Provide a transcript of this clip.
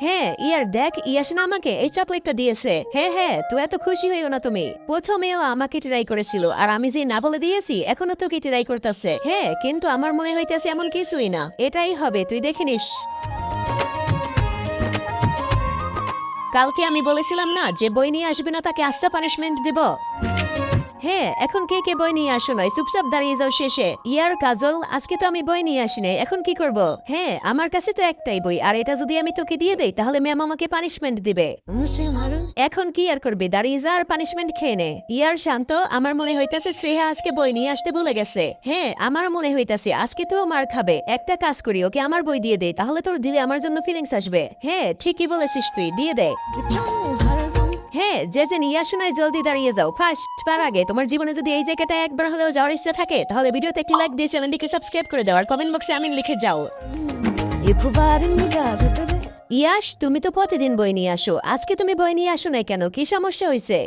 হ্যাঁ ইয়ার দেখ, ইয়াস না আমাকে এই চকলেটটা দিয়েছে। হ্যাঁ হ্যাঁ, তো এত খুশি হইও না তুমি। প্রথমেও আমাকে ট্রাই করেছিল, আর আমি যে না বলে দিয়েছি এখনো তোকে ট্রাই করতেছে। হ্যাঁ কিন্তু আমার মনে হইতেছে এমন কিছুই না, এটাই হবে, তুই দেখে নিস। কালকে আমি বলেছিলাম না যে বই নিয়ে আসবে না তাকে আস্তে পানিশমেন্ট দিব। হ্যাঁ এখন কে কে বই নিয়ে আসো নয়, চুপচাপ দাঁড়িয়ে যাও শেষে। ইয়ার কাজল, আজকে তো আমি বই নিয়ে আসি নাই, এখন কি করব? হ্যাঁ আমার কাছে তো একটাই বই, আর এটা যদি আমি তোকে দিয়ে দেই তাহলে ম্যাম আমাকে পানিশমেন্ট দিবে। এখন কি আর করবে, দাঁড়িয়ে যা আর পানিশমেন্ট খেয়ে নে। ইয়ার শান্ত, আমার মনে হইতাছে শ্রেয়া আজকে বই নিয়ে আসতে ভুলে গেছে। হ্যাঁ আমার মনে হইতাছে আজকে তো মার খাবে। একটা কাজ করি, ওকে আমার বই দিয়ে দে, তাহলে তোর দিলে আমার জন্য ফিলিংস আসবে। হ্যাঁ ঠিকই বলেছিস, তুই দিয়ে দে। হ্যাঁ যে যে নিয়ে আসো নাই, জলদি দাঁড়িয়ে যাও। ফার্স্ট পার আগে তোমার জীবনে যদি এই জায়গাটা একবার হলেও যাওয়ার ইচ্ছা থাকে তাহলে ভিডিওতে একটি লাইক দিয়ে চ্যানেলটিকে সাবস্ক্রাইব করে দাও, আর কমেন্ট বক্সে আমিন লিখে যাও। ইয়াশ তুমি তো প্রতিদিন বই নিয়ে আসো, আজকে তুমি বই নিয়ে আসো নাই কেন, কি সমস্যা হয়েছে?